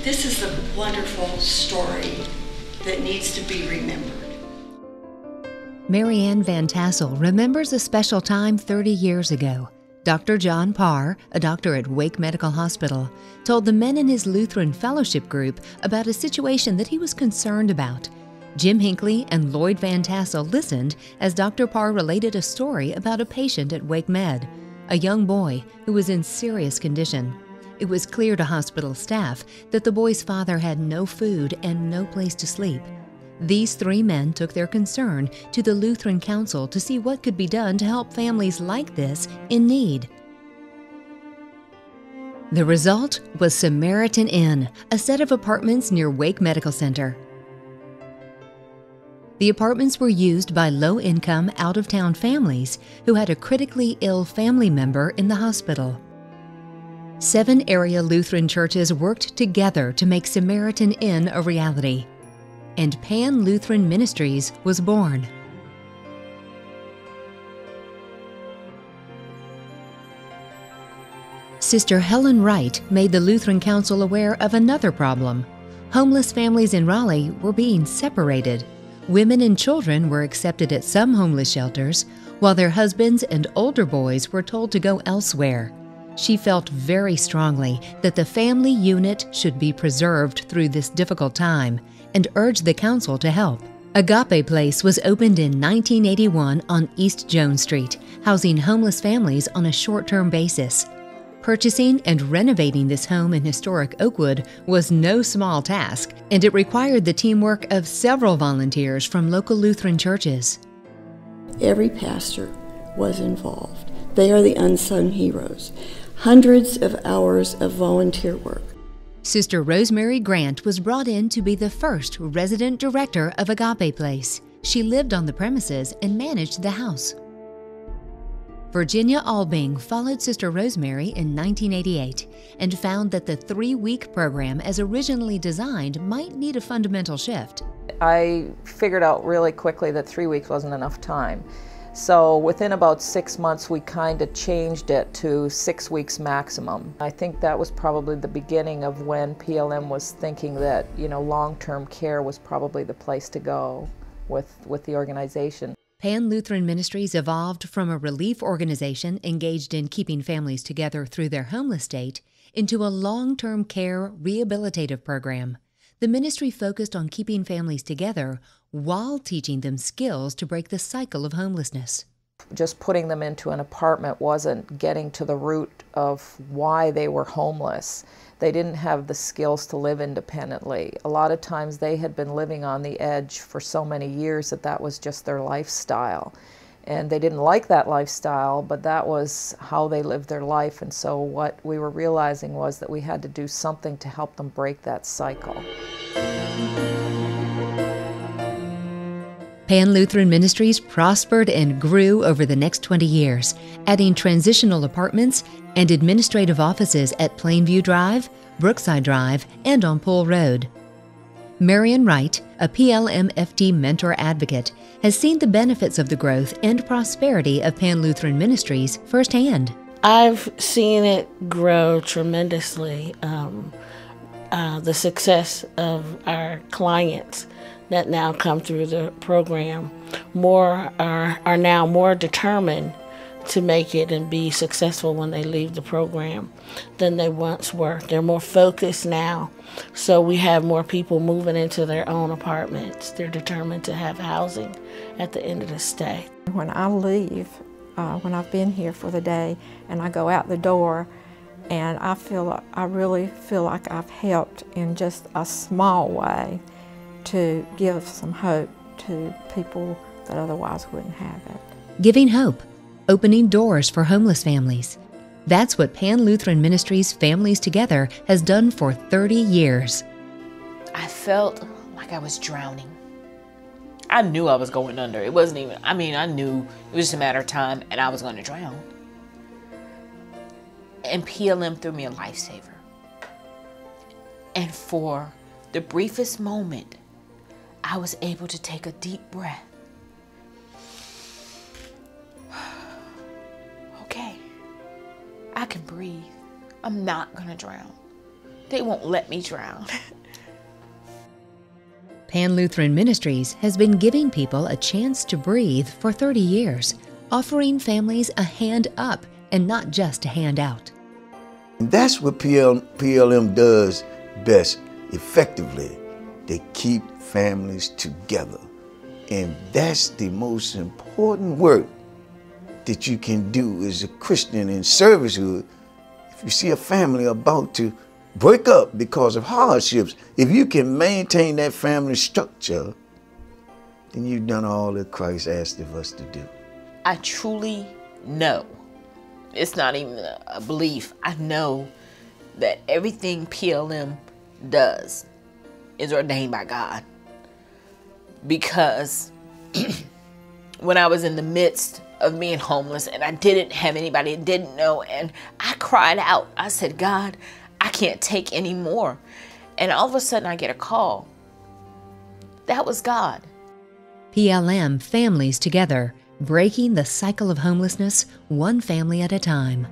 This is a wonderful story that needs to be remembered. Mary Ann Van Tassel remembers a special time 30 years ago. Dr. John Parr, a doctor at Wake Medical Hospital, told the men in his Lutheran Fellowship group about a situation that he was concerned about. Jim Hinckley and Lloyd Van Tassel listened as Dr. Parr related a story about a patient at Wake Med, a young boy who was in serious condition. It was clear to hospital staff that the boy's father had no food and no place to sleep. These three men took their concern to the Lutheran Council to see what could be done to help families like this in need. The result was Samaritan Inn, a set of apartments near Wake Medical Center. The apartments were used by low-income, out-of-town families who had a critically ill family member in the hospital. 7 area Lutheran churches worked together to make Samaritan Inn a reality, and Pan Lutheran Ministries was born. Sister Helen Wright made the Lutheran Council aware of another problem. Homeless families in Raleigh were being separated. Women and children were accepted at some homeless shelters, while their husbands and older boys were told to go elsewhere. She felt very strongly that the family unit should be preserved through this difficult time and urged the council to help. Agape Place was opened in 1981 on East Jones Street, housing homeless families on a short-term basis. Purchasing and renovating this home in historic Oakwood was no small task, and it required the teamwork of several volunteers from local Lutheran churches. Every pastor was involved. They are the unsung heroes. Hundreds of hours of volunteer work. Sister Rosemary Grant was brought in to be the first resident director of Agape Place. She lived on the premises and managed the house. Virginia Albing followed Sister Rosemary in 1988 and found that the 3-week program as originally designed might need a fundamental shift. I figured out really quickly that 3 weeks wasn't enough time. So within about 6 months, we kind of changed it to 6 weeks maximum. I think that was probably the beginning of when PLM was thinking that, long-term care was probably the place to go with the organization. Pan Lutheran Ministries evolved from a relief organization engaged in keeping families together through their homeless state into a long-term care rehabilitative program. The ministry focused on keeping families together while teaching them skills to break the cycle of homelessness. Just putting them into an apartment wasn't getting to the root of why they were homeless. They didn't have the skills to live independently. A lot of times they had been living on the edge for so many years that was just their lifestyle. And they didn't like that lifestyle, but that was how they lived their life. And so what we were realizing was that we had to do something to help them break that cycle. Pan Lutheran Ministries prospered and grew over the next 20 years, adding transitional apartments and administrative offices at Plainview Drive, Brookside Drive, and on Pool Road. Marion Wright, a PLMFT mentor advocate, has seen the benefits of the growth and prosperity of Pan Lutheran Ministries firsthand. I've seen it grow tremendously. The success of our clients that now come through the program are now more determined to make it and be successful when they leave the program than they once were. They're more focused now, so we have more people moving into their own apartments. They're determined to have housing at the end of the stay. When I leave, when I've been here for the day and I go out the door, and I really feel like I've helped in just a small way to give some hope to people that otherwise wouldn't have it. Giving hope, opening doors for homeless families. That's what Pan Lutheran Ministries Families Together has done for 30 years. I felt like I was drowning. I knew I was going under. It wasn't even, I knew it was just a matter of time and I was going to drown. And PLM threw me a lifesaver. And for the briefest moment, I was able to take a deep breath. Okay, I can breathe. I'm not gonna drown. They won't let me drown. Pan Lutheran Ministries has been giving people a chance to breathe for 30 years, offering families a hand up and not just a hand out. And that's what PLM does best, effectively. They keep families together. And that's the most important work that you can do as a Christian in servicehood. If you see a family about to break up because of hardships, if you can maintain that family structure, then you've done all that Christ asked of us to do. I truly know, it's not even a belief, I know that everything PLM does is ordained by God. Because when I was in the midst of being homeless and I didn't have anybody and didn't know, and I cried out, I said, God, I can't take any more. And all of a sudden I get a call. That was God. PLM Families Together, breaking the cycle of homelessness one family at a time.